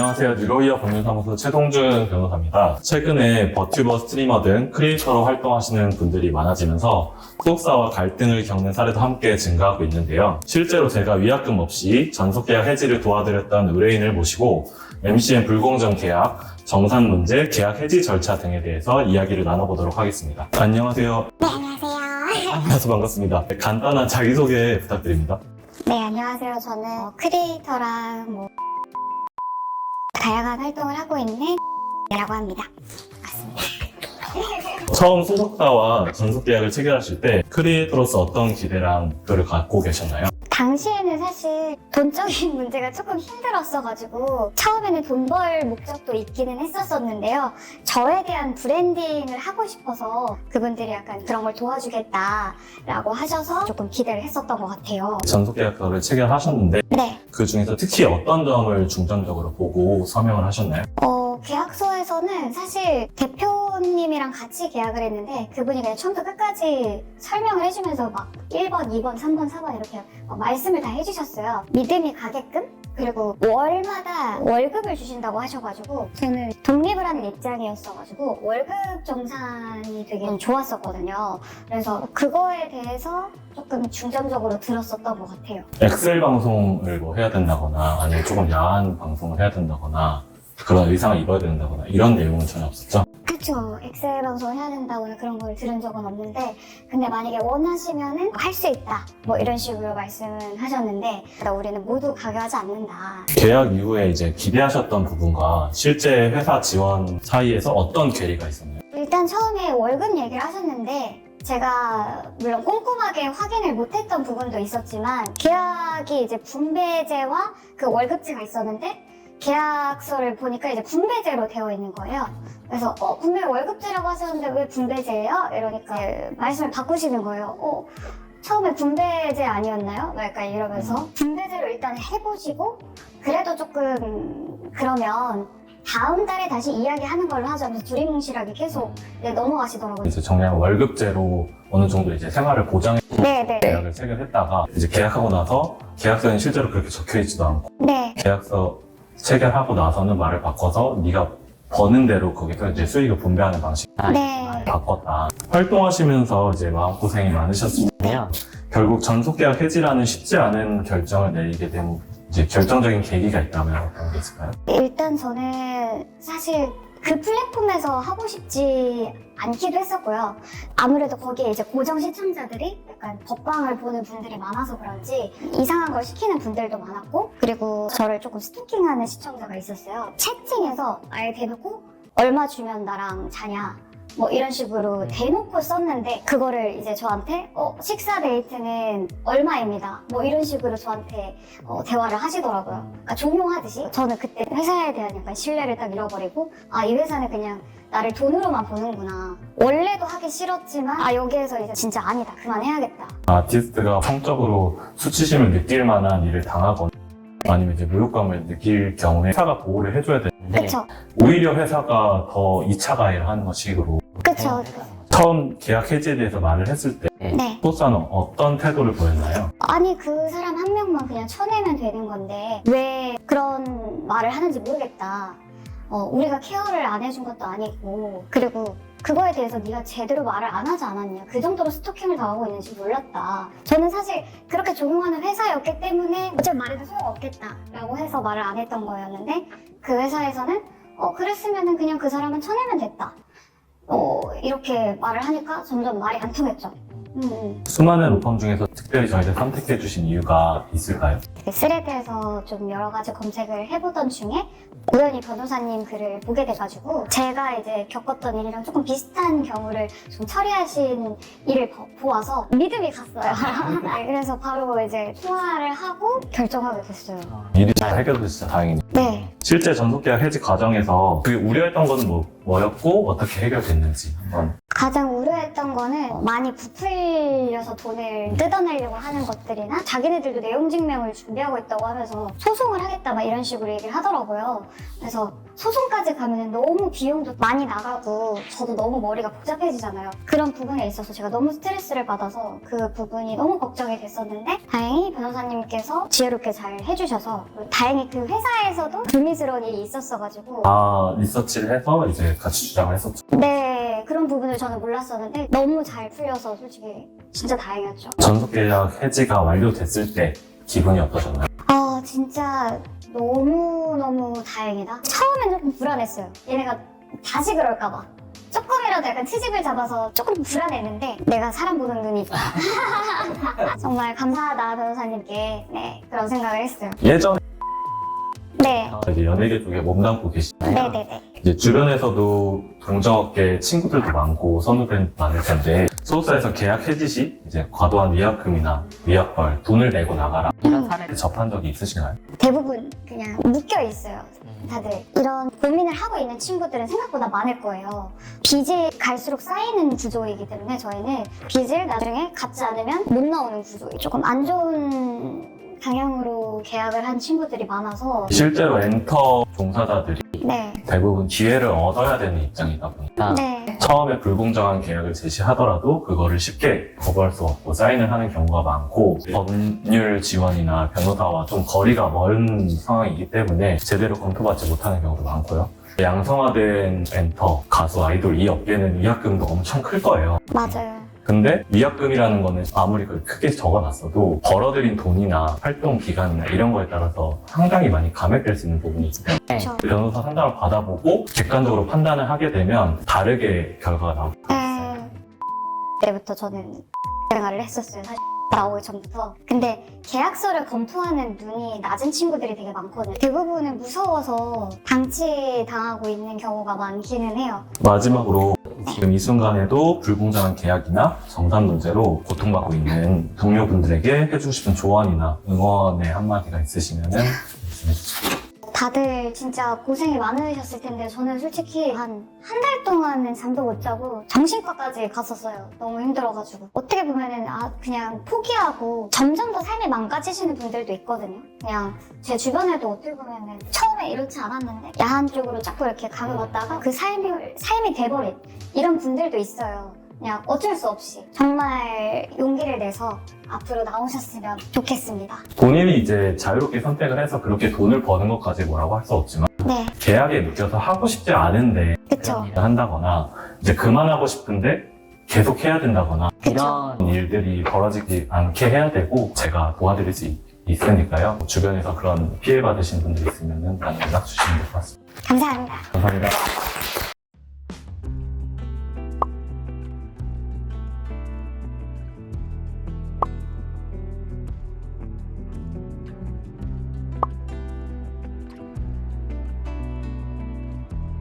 안녕하세요. 뉴로이어 법률사무소 최동준 변호사입니다. 최근에 버튜버, 스트리머 등 크리에이터로 활동하시는 분들이 많아지면서 소속사와 갈등을 겪는 사례도 함께 증가하고 있는데요. 실제로 제가 위약금 없이 전속계약 해지를 도와드렸던 의뢰인을 모시고 MCN 불공정 계약, 정산 문제, 계약 해지 절차 등에 대해서 이야기를 나눠보도록 하겠습니다. 안녕하세요. 네, 안녕하세요. 만나서 반갑습니다. 간단한 자기소개 부탁드립니다. 네, 안녕하세요. 저는 크리에이터랑 다양한 활동을 하고 있는 라고 합니다. 맞습니다. 처음 소속사와 전속계약을 체결하실 때 크리에이터로서 어떤 기대랑 목표를 갖고 계셨나요? 당시에는 사실 돈적인 문제가 조금 힘들었어가지고 처음에는 돈 벌 목적도 있기는 했었었는데요. 저에 대한 브랜딩을 하고 싶어서 그분들이 약간 그런 걸 도와주겠다라고 하셔서 조금 기대를 했었던 것 같아요. 전속계약서를 체결하셨는데 네. 그 중에서 특히 어떤 점을 중점적으로 보고 서명을 하셨나요? 계약서에서는 사실 대표님이랑 같이 계약을 했는데 그분이 그냥 처음부터 끝까지 설명을 해주면서 막 1번, 2번, 3번, 4번 이렇게 말씀을 다 해주셨어요. 믿음이 가게끔? 그리고 월마다 월급을 주신다고 하셔가지고 저는 독립을 하는 입장이었어가지고 월급 정산이 되게 좋았었거든요. 그래서 그거에 대해서 조금 중점적으로 들었었던 것 같아요. 엑셀 방송을 해야 된다거나 아니면 조금 야한 방송을 해야 된다거나 그런 의상을 입어야 된다거나 이런 내용은 전혀 없었죠? 그렇죠. 엑셀 방송을 해야 된다거나 그런 걸 들은 적은 없는데 근데 만약에 원하시면은 할 수 있다 이런 식으로 말씀을 하셨는데 우리는 모두 강요하지 않는다. 계약 이후에 이제 기대하셨던 부분과 실제 회사 지원 사이에서 어떤 괴리가 있었나요? 일단 처음에 월급 얘기를 하셨는데 제가 물론 꼼꼼하게 확인을 못했던 부분도 있었지만 계약이 이제 분배제와 그 월급제가 있었는데 계약서를 보니까 이제 분배제로 되어 있는 거예요. 그래서 분명 월급제라고 하셨는데 왜 분배제예요? 이러니까 말씀을 바꾸시는 거예요. 처음에 분배제 아니었나요? 약간 이러면서 분배제로 일단 해보시고 그래도 조금 그러면 다음 달에 다시 이야기하는 걸로 하자. 하면서 두리뭉실하게 계속 넘어가시더라고요. 이제 정량 월급제로 어느 정도 이제 생활을 보장해 네네. 계약을 체결했다가 이제 계약하고 나서 계약서에 실제로 그렇게 적혀있지도 않고 네. 계약서 체결하고 나서는 말을 바꿔서 네가 버는 대로 거기서 이제 수익을 분배하는 방식을 네. 바꿨다. 활동하시면서 이제 마음고생이 많으셨으면 결국 전속계약 해지라는 쉽지 않은 결정을 내리게 된 이제 결정적인 계기가 있다면 어떤 게 있을까요? 일단 저는 사실 그 플랫폼에서 하고 싶지 않기도 했었고요. 아무래도 거기에 이제 고정 시청자들이 약간 법방을 보는 분들이 많아서 그런지 이상한 걸 시키는 분들도 많았고 그리고 저를 조금 스토킹하는 시청자가 있었어요. 채팅에서 아예 대놓고 얼마 주면 나랑 자냐 이런 식으로 대놓고 썼는데 그거를 이제 저한테 식사 데이트는 얼마입니다 이런 식으로 저한테 대화를 하시더라고요. 그러니까 종용하듯이 저는 그때 회사에 대한 약간 신뢰를 딱 잃어버리고 이 회사는 그냥 나를 돈으로만 보는구나. 원래도 하기 싫었지만 여기에서 이제 진짜 아니다 그만해야겠다. 아티스트가 성적으로 수치심을 느낄 만한 일을 당하거나 아니면 이제 모욕감을 느낄 경우에 회사가 보호를 해줘야 되는데 그쵸? 오히려 회사가 더 2차 가해를 하는 것식으로 그쵸? 처음 계약 해지에 대해서 말을 했을 때 네. 소속사는 어떤 태도를 보였나요? 아니 그 사람 한 명만 그냥 쳐내면 되는 건데 왜 그런 말을 하는지 모르겠다. 우리가 케어를 안 해준 것도 아니고 그리고 그거에 대해서 네가 제대로 말을 안 하지 않았냐. 그 정도로 스토킹을 당하고 있는지 몰랐다. 저는 사실 그렇게 조용하는 회사였기 때문에 어차피 말해도 소용없겠다라고 해서 말을 안 했던 거였는데 그 회사에서는 그랬으면은 그냥 그 사람은 쳐내면 됐다. 이렇게 말을 하니까 점점 말이 안 통했죠. 수많은 로펌 중에서 특별히 저희를 선택해 주신 이유가 있을까요? 스레드에서 좀 여러 가지 검색을 해보던 중에 우연히 변호사님 글을 보게 돼가지고 제가 이제 겪었던 일이랑 조금 비슷한 경우를 좀 처리하신 일을 보아서 믿음이 갔어요. 네, 그래서 바로 이제 통화를 하고 결정하게 됐어요. 일이 잘 해결돼서 진짜 다행이네요. 네. 실제 전속계약 해지 과정에서 그 우려했던 거는 뭐였고 어떻게 해결됐는지 한번. 가장 우려했던 거는 많이 부풀려서 돈을 뜯어내려고 하는 것들이나 자기네들도 내용 증명을 준비하고 있다고 하면서 소송을 하겠다 막 이런 식으로 얘기를 하더라고요. 그래서 소송까지 가면 너무 비용도 많이 나가고 저도 너무 머리가 복잡해지잖아요. 그런 부분에 있어서 제가 너무 스트레스를 받아서 그 부분이 너무 걱정이 됐었는데 다행히 변호사님께서 지혜롭게 잘 해주셔서 다행히 그 회사에서도 불미스러운 일이 있었어가지고 리서치를 해서 이제 같이 주장을 했었죠. 네, 그런 부분을 저는 몰랐었는데 너무 잘 풀려서 솔직히 진짜 다행이었죠. 전속계약 해지가 완료됐을 때 기분이 어떠셨나요? 진짜 너무너무 다행이다. 처음엔 조금 불안했어요. 얘네가 다시 그럴까봐. 조금이라도 약간 트집을 잡아서 조금 불안했는데 내가 사람 보는 눈이 있다. 정말 감사하다 변호사님께 네, 그런 생각을 했어요. 예전에 네, 이제 연예계 쪽에 몸담고 계시잖아요. 네네네. 이제 주변에서도 동정업계 친구들도 많고 선후배도 많을 텐데 소속사에서 계약 해지 시 이제 과도한 위약금이나 위약벌 돈을 내고 나가라 이런 사례를 접한 적이 있으신가요? 대부분 그냥 묶여 있어요. 다들 이런 고민을 하고 있는 친구들은 생각보다 많을 거예요. 빚이 갈수록 쌓이는 구조이기 때문에 저희는 빚을 나중에 갚지 않으면 못 나오는 구조예요. 조금 안 좋은 방향으로 계약을 한 친구들이 많아서 실제로 엔터 종사자들이 네, 대부분 기회를 얻어야 되는 입장이다 보니까 네, 처음에 불공정한 계약을 제시하더라도 그거를 쉽게 거부할 수 없고 사인을 하는 경우가 많고 법률 지원이나 변호사와 좀 거리가 먼 상황이기 때문에 제대로 검토받지 못하는 경우도 많고요. 양성화된 엔터, 가수, 아이돌 이 업계는 위약금도 엄청 클 거예요. 맞아요. 근데 위약금이라는 거는 아무리 크게 적어놨어도 벌어들인 돈이나 활동 기간이나 이런 거에 따라서 상당히 많이 감액될 수 있는 부분이 있기 때문에 그렇죠. 변호사 상담을 받아보고 객관적으로 판단을 하게 되면 다르게 결과가 나오고 있어요. 때부터 저는 생활을 했었어요. 사실 나오기 전부터. 근데 계약서를 검토하는 눈이 낮은 친구들이 되게 많거든요. 대부분은 무서워서 방치당하고 있는 경우가 많기는 해요. 마지막으로 지금 이 순간에도 불공정한 계약이나 정산 문제로 고통받고 있는 동료분들에게 해주고 싶은 조언이나 응원의 한마디가 있으시면 말씀해 주세요. 다들 진짜 고생이 많으셨을 텐데 저는 솔직히 한 달 동안은 잠도 못 자고 정신과까지 갔었어요. 너무 힘들어가지고. 어떻게 보면은 그냥 포기하고 점점 더 삶이 망가지시는 분들도 있거든요. 그냥 제 주변에도 어떻게 보면은 처음에 이렇지 않았는데 야한 쪽으로 자꾸 이렇게 가려갔다가 그 삶이 돼버린 이런 분들도 있어요. 그냥 어쩔 수 없이 정말 용기를 내서 앞으로 나오셨으면 좋겠습니다. 본인이 이제 자유롭게 선택을 해서 그렇게 돈을 버는 것까지 뭐라고 할 수 없지만 네, 계약에 묶여서 하고 싶지 않은데 그쵸. 한다거나 이제 그만하고 싶은데 계속 해야 된다거나 그쵸. 이런 일들이 벌어지지 않게 해야 되고 제가 도와드릴 수 있으니까요. 주변에서 그런 피해 받으신 분들 있으면 연락 주시면 될 것 같습니다. 감사합니다. 감사합니다.